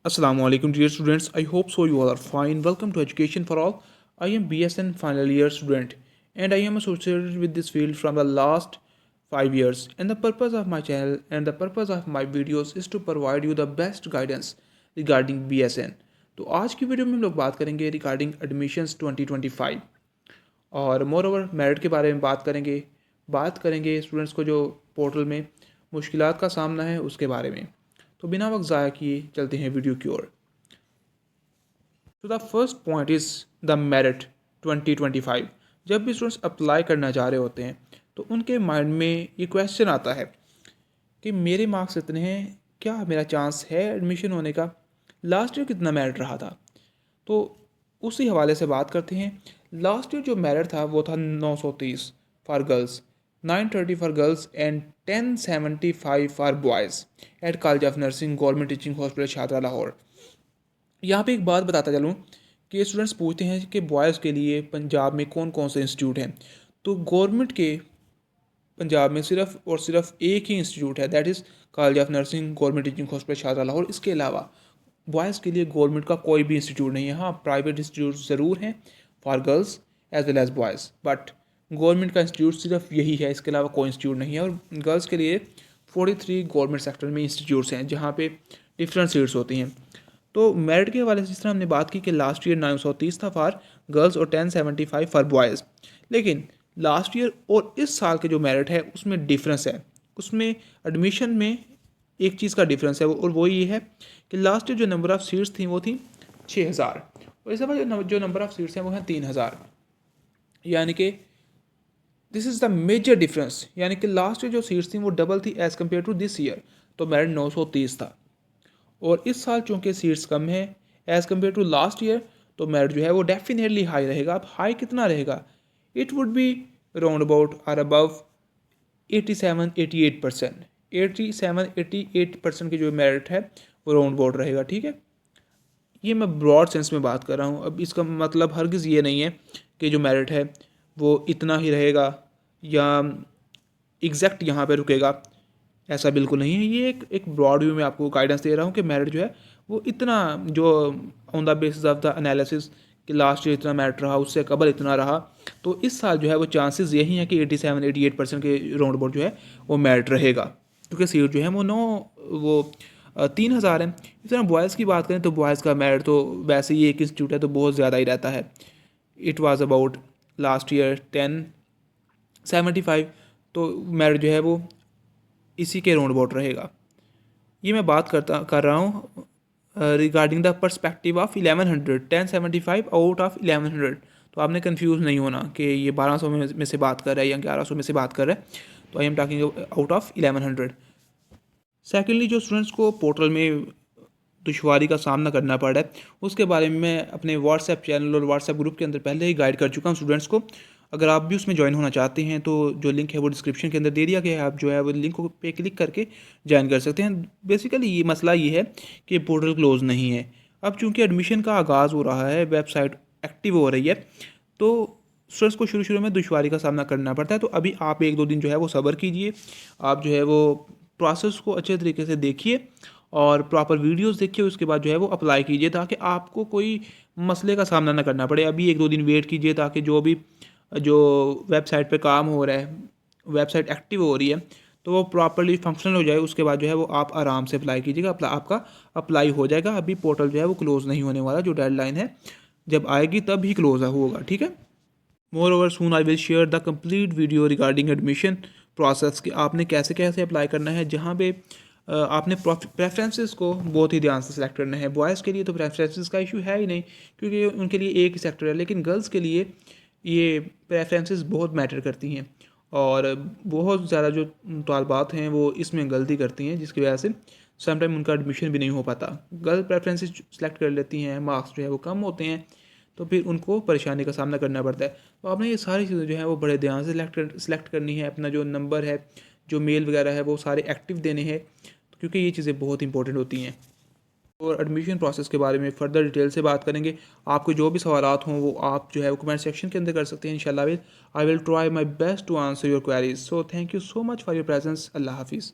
Assalamu alaikum dear students. I hope so you all are fine. Welcome to Education for All. I am BSN final year student and I am associated with this field from the last 5 years, and the purpose of my channel and the purpose of my videos is to provide you the best guidance regarding BSN. तो आज की video में हम लोग बात करेंगे regarding admissions 2025 और more over merit के बारे में बात करेंगे स्टूडेंट्स को जो पोर्टल में मुश्किलात का सामना है उसके बारे में। तो बिना वक्त ज़ाया किए चलते हैं वीडियो की ओर। तो the first point is the merit 2025। जब भी स्टूडेंट्स अप्लाई करना चाह रहे होते हैं तो उनके माइंड में ये क्वेश्चन आता है कि मेरे मार्क्स इतने हैं, क्या मेरा चांस है एडमिशन होने का, लास्ट ईयर कितना मेरिट रहा था। तो उसी हवाले से बात करते हैं। लास्ट ईयर जो मेरिट था वो था 930 for girls, 930 for girls and 1075 for boys at college of nursing government teaching hospital छात्रा लाहौर। यहाँ पे एक बात बताता चलूँ कि स्टूडेंट्स पूछते हैं कि बॉयज़ के लिए पंजाब में कौन कौन से इंस्टीट्यूट हैं। तो गवर्नमेंट के पंजाब में सिर्फ और सिर्फ एक ही इंस्टीट्यूट है, that is college of nursing government teaching hospital छात्रा लाहौर। इसके अलावा बॉयज़ के लिए गवर्नमेंट का कोई भी इंस्टीट्यूट नहीं है। हाँ, प्राइवेट इंस्टीट्यूट ज़रूर हैं for girls as well as boys, but government का इंस्टीट्यूट सिर्फ यही है, इसके अलावा कोई इंस्टीट्यूट नहीं है। और गर्ल्स के लिए 43 गवर्नमेंट सेक्टर में इंस्टीट्यूट्स हैं जहाँ पे डिफरेंट सीट्स होती हैं। तो मेरिट के हवाले से जिस तरह हमने बात की कि लास्ट ईयर 930 था फॉर गर्ल्स और 1075 फॉर बॉयज़, लेकिन लास्ट ईयर और इस साल के जो मेरिट है उसमें डिफरेंस है। उसमें एडमिशन में एक चीज़ का डिफरेंस है और वो ये है कि लास्ट ईयर जो नंबर ऑफ़ सीट्स थी वो थी 6000 और इस दफ़ा जो नंबर ऑफ़ सीट्स हैं वो हैं 3000। यानी कि this is the major difference, यानी कि लास्ट ईयर जो सीट्स थी वो डबल थी as compare to this year. तो मेरिट 930 था और इस साल चूँकि सीट्स कम है as compare to last year, तो मेरिट जो है वो डेफिनेटली हाई रहेगा। अब हाई कितना रहेगा? It would be round about और अबव 87-88%। 87-88% की जो मेरिट है वो राउंड अबाउट रहेगा। ठीक है, ये मैं ब्रॉड सेंस में बात कर रहा हूँ। अब इसका मतलब हरगिज़ ये नहीं है कि जो मेरिट है वो इतना ही रहेगा या एग्जैक्ट यहाँ पे रुकेगा, ऐसा बिल्कुल नहीं है। ये एक ब्रॉड व्यू में आपको गाइडेंस दे रहा हूँ कि मेरिट जो है वो इतना, जो on the basis of the analysis कि लास्ट ईयर इतना मेरिट रहा, उससे कबल इतना रहा, तो इस साल जो है वो चांसेस यही हैं कि 87-88% के राउंड अबाउट जो है वो मेरिट रहेगा, क्योंकि सीट जो है वो 3000 है। इस तरह बॉयज़ की बात करें तो बॉयज़ का मेरिट तो वैसे ही एक इंस्टीट्यूट है तो बहुत ज़्यादा ही रहता है। It was about last year 1075, तो मेरिट जो है वो इसी के राउंड अबाउट रहेगा। ये मैं बात कर रहा हूँ regarding the perspective of 1100, 1075 out of 1100। तो आपने कंफ्यूज नहीं होना कि ये 1200 में से बात कर रहा है या 1100 में से बात कर रहा है। तो I am talking out of 1100। Secondly, जो स्टूडेंट्स को पोर्टल में दुश्वारी का सामना करना पड़ रहा है उसके बारे में मैं अपने व्हाट्सएप चैनल और व्हाट्सएप ग्रुप के अंदर पहले ही गाइड कर चुका हूँ स्टूडेंट्स को। अगर आप भी उसमें ज्वाइन होना चाहते हैं तो जो लिंक है वो डिस्क्रिप्शन के अंदर दे दिया गया है, आप जो है वो लिंक पे क्लिक करके ज्वाइन कर सकते हैं। बेसिकली ये मसला ये है कि पोर्टल क्लोज़ नहीं है। अब चूँकि एडमिशन का आगाज़ हो रहा है, वेबसाइट एक्टिव हो रही है, तो स्टूडेंट्स को शुरू शुरू में दुश्वारी का सामना करना पड़ता है। तो अभी आप 1-2 दिन जो है वो सब्र कीजिए, आप जो है वो प्रोसेस को अच्छे तरीके से देखिए और प्रॉपर वीडियोस देखिए, उसके बाद जो है वो अप्लाई कीजिए ताकि आपको कोई मसले का सामना ना करना पड़े। अभी 1-2 दिन वेट कीजिए ताकि जो वेबसाइट पे काम हो रहा है, वेबसाइट एक्टिव हो रही है, तो वो प्रॉपर्ली फंक्शनल हो जाए। उसके बाद जो है वो आप आराम से अप्लाई कीजिएगा, आपका अप्लाई हो जाएगा। अभी पोर्टल जो है वो क्लोज़ नहीं होने वाला, जो डेडलाइन है जब आएगी तब ही क्लोज़ होगा। ठीक है, more over soon I will share the complete video regarding admission process कि आपने कैसे कैसे अप्लाई करना है, जहाँ पे आपने प्रेफरेंसेस को बहुत ही ध्यान से सिलेक्ट करना है। बॉयज़ के लिए तो प्रेफरेंसेस का इशू है ही नहीं क्योंकि उनके लिए एक ही सेक्टर है, लेकिन गर्ल्स के लिए ये प्रेफरेंसेस बहुत मैटर करती हैं और बहुत ज़्यादा जो तालबात हैं वो इसमें गलती करती हैं, जिसकी वजह से समटाइम उनका एडमिशन भी नहीं हो पाता। गर्ल प्रेफरेंसेस सेलेक्ट कर लेती हैं, मार्क्स जो है वो कम होते हैं, तो फिर उनको परेशानी का सामना करना पड़ता है। तो आपने ये सारी चीज़ें जो है वो बड़े ध्यान से सिलेक्ट करनी है। अपना जो नंबर है, जो मेल वगैरह है, वो सारे एक्टिव देने हैं, क्योंकि ये चीज़ें बहुत इंपॉर्टेंट होती हैं। और एडमिशन प्रोसेस के बारे में फ़र्दर डिटेल से बात करेंगे। आपको जो भी सवालात हों वो आप जो है वो कमेंट सेक्शन के अंदर कर सकते हैं। इंशाल्लाह I will try my best to answer your queries. So thank you so much for your presence. अल्लाह हाफिज़।